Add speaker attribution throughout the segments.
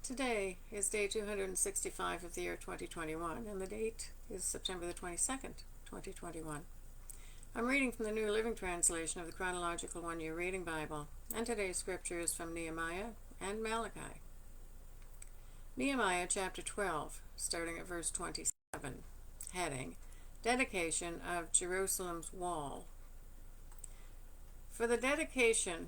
Speaker 1: Today is day 265 of the year 2021, and the date is September the 22nd, 2021. I'm reading from the New Living Translation of the Chronological One-Year Reading Bible, and today's scripture is from Nehemiah and Malachi. Nehemiah chapter 12, starting at verse 27, heading, Dedication of Jerusalem's Wall. For the dedication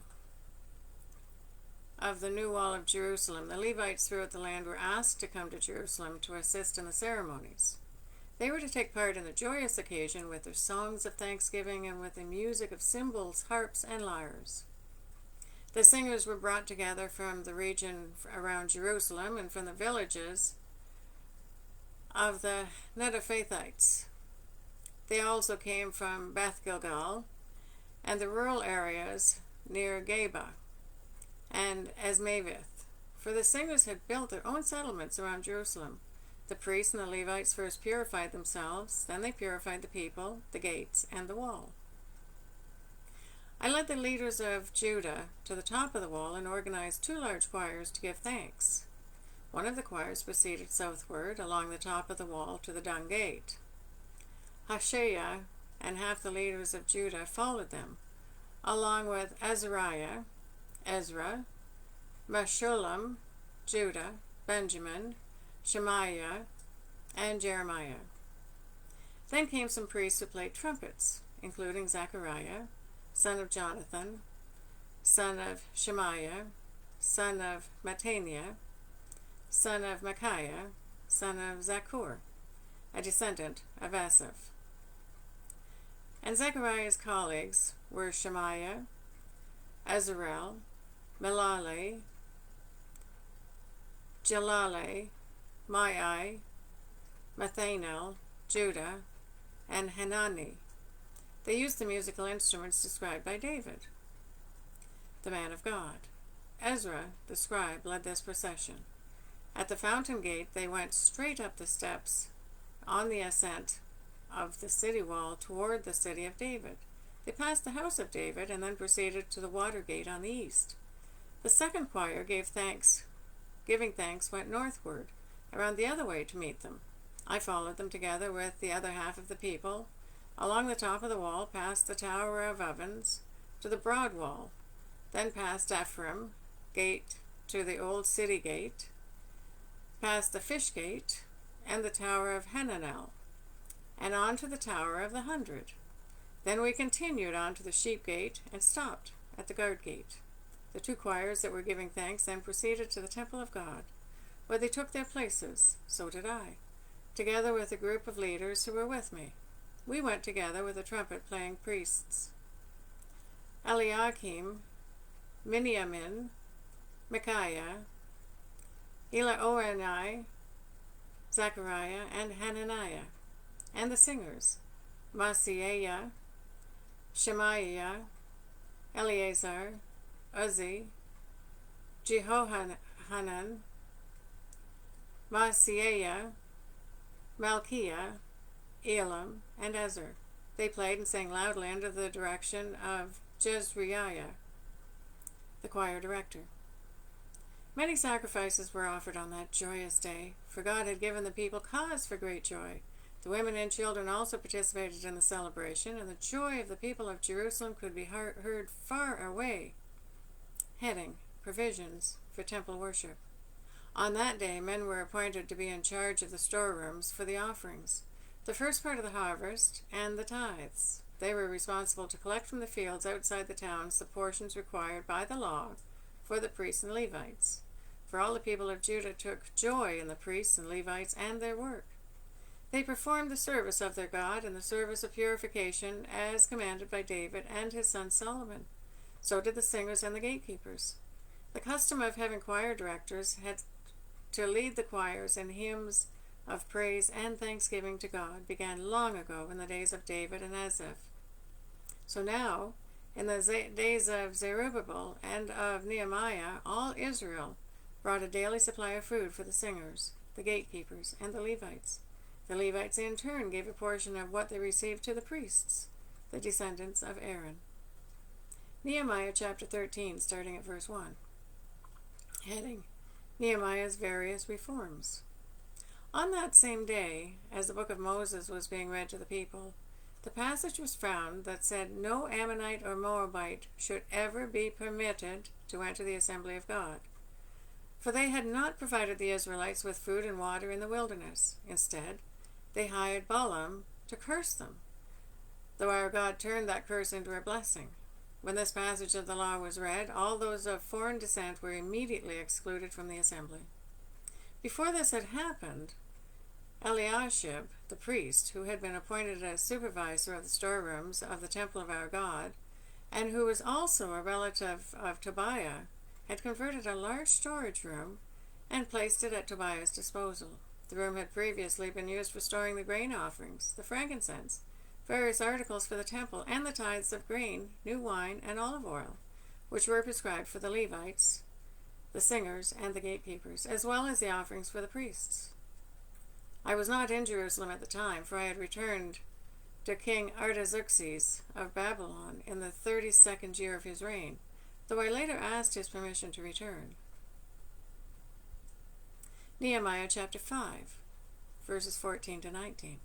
Speaker 1: of the new wall of Jerusalem, the Levites throughout the land were asked to come to Jerusalem to assist in the ceremonies. They were to take part in the joyous occasion with their songs of thanksgiving and with the music of cymbals, harps, and lyres. The singers were brought together from the region around Jerusalem and from the villages of the Netophathites. They also came from Beth Gilgal and the rural areas near Geba and Asmaveth, for the singers had built their own settlements around Jerusalem. The priests and the Levites first purified themselves, then they purified the people, the gates, and the wall. I led the leaders of Judah to the top of the wall and organized two large choirs to give thanks. One of the choirs proceeded southward along the top of the wall to the dung gate. Hoshea and half the leaders of Judah followed them, along with Azariah, Ezra, Meshullam, Judah, Benjamin, Shemaiah, and Jeremiah. Then came some priests who played trumpets, including Zechariah, son of Jonathan, son of Shemaiah, son of Mattaniah, son of Micaiah, son of Zaccur, a descendant of Asaph. And Zechariah's colleagues were Shemaiah, Azarel, Melale, Jalale, Maai, Mathanel, Judah, and Hanani. They used the musical instruments described by David, the man of God. Ezra, the scribe, led this procession. At the fountain gate, they went straight up the steps on the ascent of the city wall toward the city of David. They passed the house of David and then proceeded to the water gate on the east. The second choir giving thanks went northward, around the other way to meet them. I followed them together with the other half of the people, along the top of the wall, past the Tower of Ovens, to the broad wall, then past Ephraim gate to the old city gate, past the fish gate and the Tower of Hananel, and on to the Tower of the 100. Then we continued on to the sheep gate and stopped at the guard gate. The two choirs that were giving thanks then proceeded to the temple of God, where they took their places. So did I, together with a group of leaders who were with me. We went together with the trumpet-playing priests, Eliakim, Miniamin, Micaiah, Elioenai, Zechariah, and Hananiah, and the singers, Maaseiah, Shemaiah, Eleazar, Uzzi, Jehohanan, Maaseiah, Malchiah, Elam, and Ezra. They played and sang loudly under the direction of Jezreiah, the choir director. Many sacrifices were offered on that joyous day, for God had given the people cause for great joy. The women and children also participated in the celebration, and the joy of the people of Jerusalem could be heard far away. Heading, Provisions for Temple Worship. On that day, men were appointed to be in charge of the storerooms for the offerings, the first part of the harvest, and the tithes. They were responsible to collect from the fields outside the towns the portions required by the law for the priests and Levites. For all the people of Judah took joy in the priests and Levites and their work. They performed the service of their God and the service of purification as commanded by David and his son Solomon. So did the singers and the gatekeepers. The custom of having choir directors had to lead the choirs in hymns of praise and thanksgiving to God began long ago in the days of David and Asaph. So now, in the days of Zerubbabel and of Nehemiah, all Israel brought a daily supply of food for the singers, the gatekeepers, and the Levites. The Levites in turn gave a portion of what they received to the priests, the descendants of Aaron. Nehemiah chapter 13, starting at verse 1. Heading, Nehemiah's various reforms. On that same day, as the book of Moses was being read to the people, the passage was found that said no Ammonite or Moabite should ever be permitted to enter the assembly of God, for they had not provided the Israelites with food and water in the wilderness. Instead, they hired Balaam to curse them, though our God turned that curse into a blessing. When this passage of the law was read, all those of foreign descent were immediately excluded from the assembly. Before this had happened, Eliashib, the priest, who had been appointed as supervisor of the storerooms of the temple of our God, and who was also a relative of Tobiah, had converted a large storage room and placed it at Tobiah's disposal. The room had previously been used for storing the grain offerings, the frankincense, various articles for the temple, and the tithes of grain, new wine, and olive oil, which were prescribed for the Levites, the singers, and the gatekeepers, as well as the offerings for the priests. I was not in Jerusalem at the time, for I had returned to King Artaxerxes of Babylon in the 32nd year of his reign, though I later asked his permission to return. Nehemiah chapter 5, verses 14 to 19.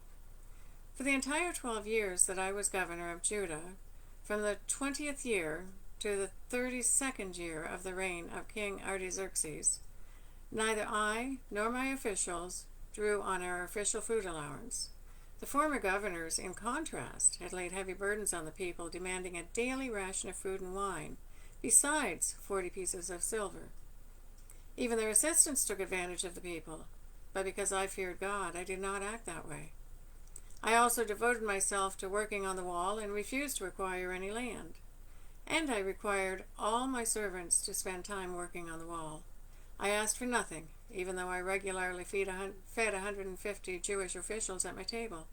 Speaker 1: For the entire 12 years that I was governor of Judah, from the 20th year to the 32nd year of the reign of King Artaxerxes, neither I nor my officials drew on our official food allowance. The former governors, in contrast, had laid heavy burdens on the people, demanding a daily ration of food and wine, besides 40 pieces of silver. Even their assistants took advantage of the people, but because I feared God, I did not act that way. I also devoted myself to working on the wall and refused to acquire any land. And I required all my servants to spend time working on the wall. I asked for nothing, even though I regularly fed 150 Jewish officials at my table,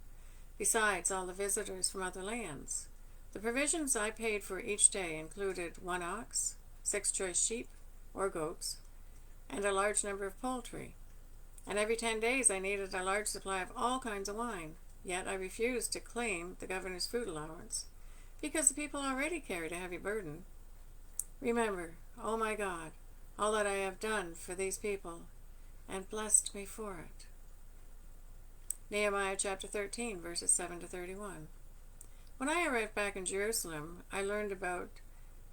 Speaker 1: besides all the visitors from other lands. The provisions I paid for each day included 1 ox, 6 choice sheep or goats, and a large number of poultry. And every 10 days I needed a large supply of all kinds of wine. Yet I refused to claim the governor's food allowance, because the people already carried a heavy burden. Remember, O my God, all that I have done for these people, and blessed me for it. Nehemiah chapter 13, verses 7 to 31. When I arrived back in Jerusalem, I learned about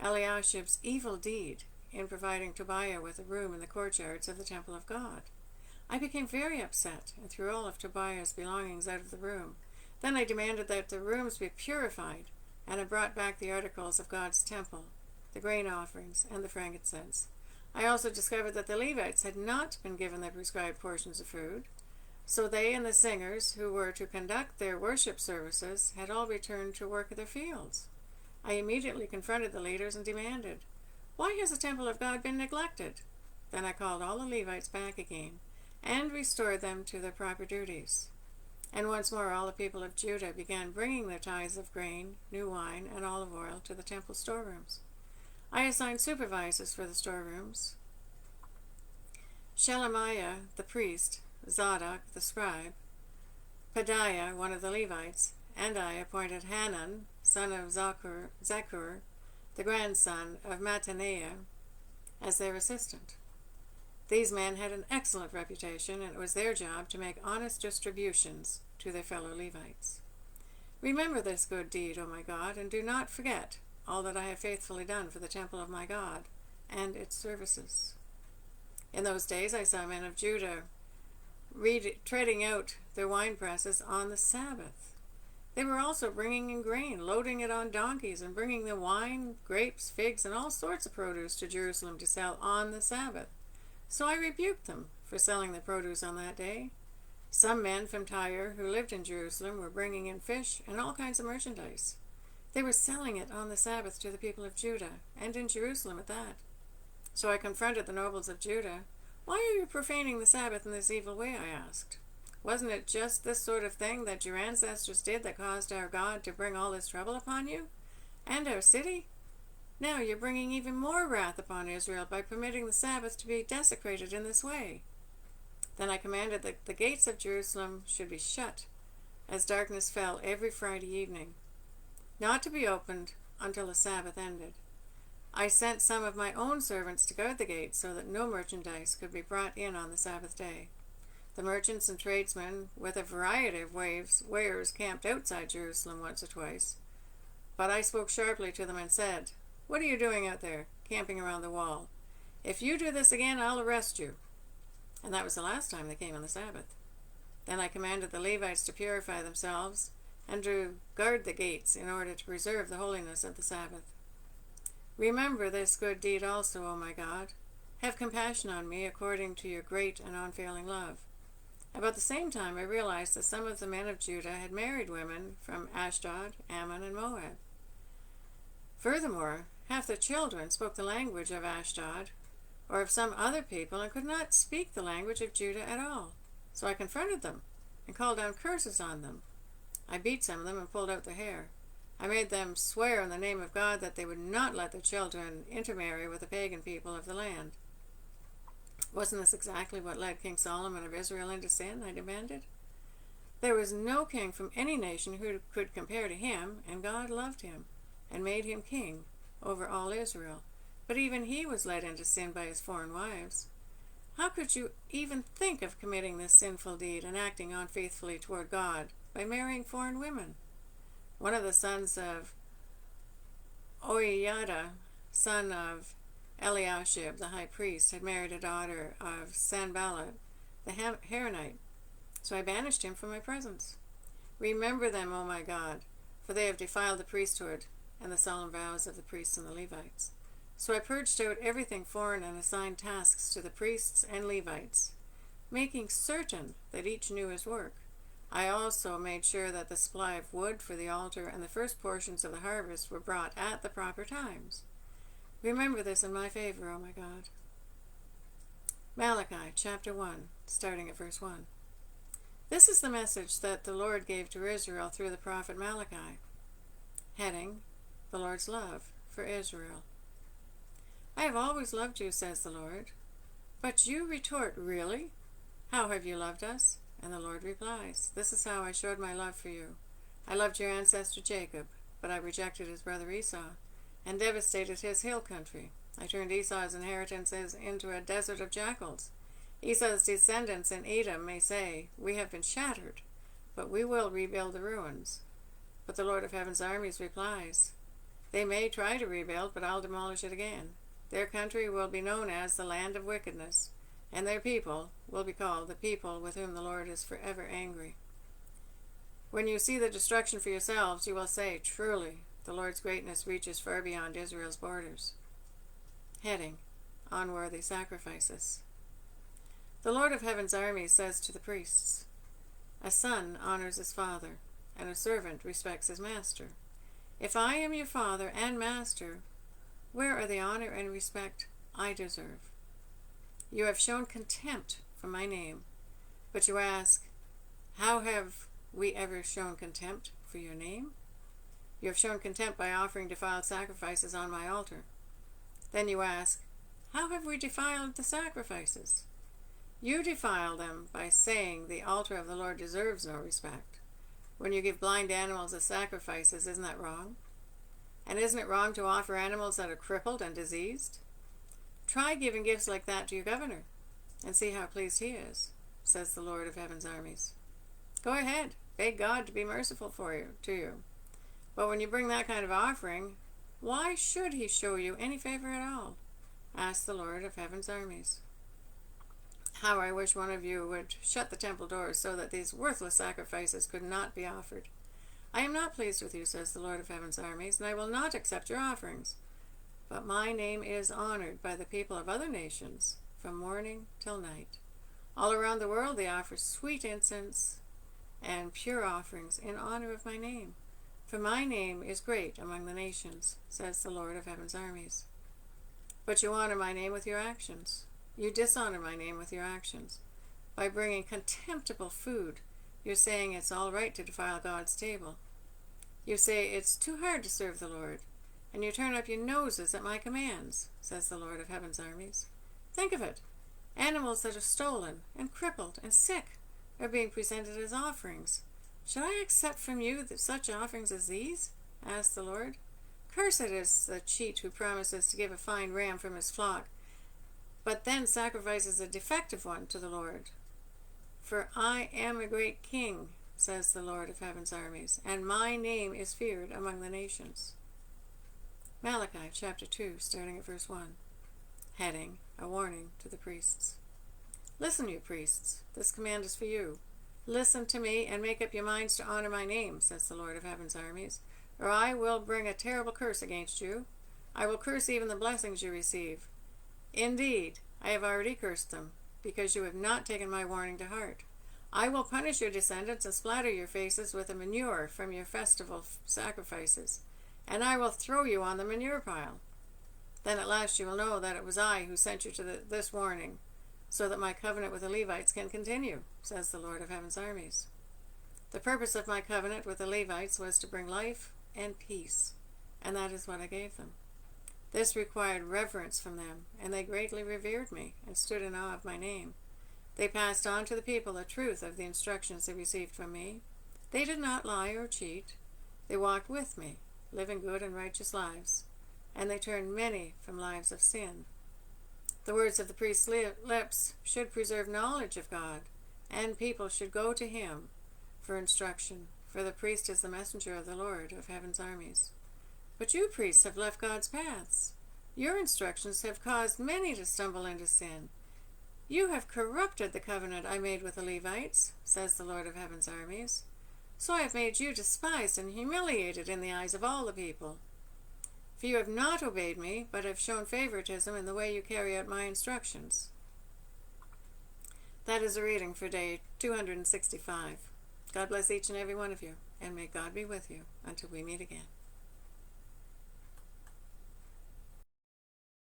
Speaker 1: Eliashib's evil deed in providing Tobiah with a room in the courtyards of the temple of God. I became very upset and threw all of Tobiah's belongings out of the room. Then I demanded that the rooms be purified, and I brought back the articles of God's temple, the grain offerings, and the frankincense. I also discovered that the Levites had not been given their prescribed portions of food, so they and the singers who were to conduct their worship services had all returned to work at their fields. I immediately confronted the leaders and demanded, "Why has the temple of God been neglected?" Then I called all the Levites back again and restored them to their proper duties. And once more all the people of Judah began bringing their tithes of grain, new wine, and olive oil to the temple storerooms. I assigned supervisors for the storerooms: Shelemiah the priest, Zadok the scribe, Pedaiah one of the Levites, and I appointed Hanan, son of Zaccur, the grandson of Mattaniah, as their assistant. These men had an excellent reputation, and it was their job to make honest distributions to their fellow Levites. Remember this good deed, O my God, and do not forget all that I have faithfully done for the temple of my God and its services. In those days I saw men of Judah treading out their wine presses on the Sabbath. They were also bringing in grain, loading it on donkeys, and bringing the wine, grapes, figs, and all sorts of produce to Jerusalem to sell on the Sabbath. So I rebuked them for selling the produce on that day. Some men from Tyre who lived in Jerusalem were bringing in fish and all kinds of merchandise. They were selling it on the Sabbath to the people of Judah, and in Jerusalem at that. So I confronted the nobles of Judah. "Why are you profaning the Sabbath in this evil way?" I asked. "Wasn't it just this sort of thing that your ancestors did that caused our God to bring all this trouble upon you and our city? Now you're bringing even more wrath upon Israel by permitting the Sabbath to be desecrated in this way." Then I commanded that the gates of Jerusalem should be shut as darkness fell every Friday evening, not to be opened until the Sabbath ended. I sent some of my own servants to guard the gates so that no merchandise could be brought in on the Sabbath day. The merchants and tradesmen, with a variety of wares, camped outside Jerusalem once or twice. But I spoke sharply to them and said, "What are you doing out there, camping around the wall? If you do this again, I'll arrest you." And that was the last time they came on the Sabbath. Then I commanded the Levites to purify themselves and to guard the gates in order to preserve the holiness of the Sabbath. Remember this good deed also, O my God. Have compassion on me according to your great and unfailing love. About the same time I realized that some of the men of Judah had married women from Ashdod, Ammon, and Moab. Furthermore, half the children spoke the language of Ashdod or of some other people and could not speak the language of Judah at all. So I confronted them and called down curses on them. I beat some of them and pulled out their hair. I made them swear in the name of God that they would not let their children intermarry with the pagan people of the land. Wasn't this exactly what led King Solomon of Israel into sin? I demanded. There was no king from any nation who could compare to him, and God loved him and made him king over all Israel. But even he was led into sin by his foreign wives. How could you even think of committing this sinful deed and acting unfaithfully toward God by marrying foreign women? One of the sons of Oiada, son of Eliashib, the high priest, had married a daughter of Sanballat, the Haranite. So I banished him from my presence. Remember them, O my God, for they have defiled the priesthood and the solemn vows of the priests and the Levites. So I purged out everything foreign and assigned tasks to the priests and Levites, making certain that each knew his work. I also made sure that the supply of wood for the altar and the first portions of the harvest were brought at the proper times. Remember this in my favor, O my God. Malachi chapter 1, starting at verse 1. This is the message that the Lord gave to Israel through the prophet Malachi. Heading, The Lord's Love for Israel. I have always loved you, says the Lord. But you retort, really? How have you loved us? And the Lord replies, This is how I showed my love for you. I loved your ancestor Jacob, but I rejected his brother Esau and devastated his hill country. I turned Esau's inheritances into a desert of jackals. Esau's descendants in Edom may say, We have been shattered, but we will rebuild the ruins. But the Lord of Heaven's armies replies, They may try to rebuild, but I'll demolish it again. Their country will be known as the land of wickedness, and their people will be called the people with whom the Lord is forever angry. When you see the destruction for yourselves, you will say, Truly, the Lord's greatness reaches far beyond Israel's borders. Heading, Unworthy Sacrifices. The Lord of Heaven's armies says to the priests, A son honors his father, and a servant respects his master. If I am your father and master, where are the honor and respect I deserve? You have shown contempt for my name, but you ask, How have we ever shown contempt for your name? You have shown contempt by offering defiled sacrifices on my altar. Then you ask, How have we defiled the sacrifices? You defile them by saying the altar of the Lord deserves no respect. When you give blind animals as sacrifices, isn't that wrong? And isn't it wrong to offer animals that are crippled and diseased? Try giving gifts like that to your governor, and see how pleased he is, says the Lord of Heaven's armies. Go ahead, beg God to be merciful to you. But when you bring that kind of offering, why should he show you any favor at all? Asks the Lord of Heaven's armies. How I wish one of you would shut the temple doors so that these worthless sacrifices could not be offered. I am not pleased with you, says the Lord of Heaven's armies, and I will not accept your offerings. But my name is honored by the people of other nations from morning till night. All around the world they offer sweet incense and pure offerings in honor of my name. For my name is great among the nations, says the Lord of Heaven's armies. But you honor my name with your actions. You dishonor my name with your actions. By bringing contemptible food, you're saying it's all right to defile God's table. You say it's too hard to serve the Lord, and you turn up your noses at my commands, says the Lord of Heaven's armies. Think of it. Animals that are stolen and crippled and sick are being presented as offerings. Should I accept from you such offerings as these? Asked the Lord. Cursed is the cheat who promises to give a fine ram from his flock, but then sacrifices a defective one to the Lord. For I am a great king, says the Lord of heaven's armies, and my name is feared among the nations. Malachi chapter 2, starting at verse 1. Heading, a warning to the priests. Listen, you priests, this command is for you. Listen to me and make up your minds to honor my name, says the Lord of heaven's armies, or I will bring a terrible curse against you. I will curse even the blessings you receive. Indeed, I have already cursed them, because you have not taken my warning to heart. I will punish your descendants and splatter your faces with the manure from your festival sacrifices, and I will throw you on the manure pile. Then at last you will know that it was I who sent you to this warning, so that my covenant with the Levites can continue, says the Lord of heaven's armies. The purpose of my covenant with the Levites was to bring life and peace, and that is what I gave them. This required reverence from them, and they greatly revered me and stood in awe of my name. They passed on to the people the truth of the instructions they received from me. They did not lie or cheat. They walked with me, living good and righteous lives, and they turned many from lives of sin. The words of the priest's lips should preserve knowledge of God, and people should go to him for instruction, for the priest is the messenger of the Lord of heaven's armies. But you priests have left God's paths. Your instructions have caused many to stumble into sin. You have corrupted the covenant I made with the Levites, says the Lord of heaven's armies. So I have made you despised and humiliated in the eyes of all the people. For you have not obeyed me, but have shown favoritism in the way you carry out my instructions. That is a reading for day 265. God bless each and every one of you, and may God be with you until we meet again.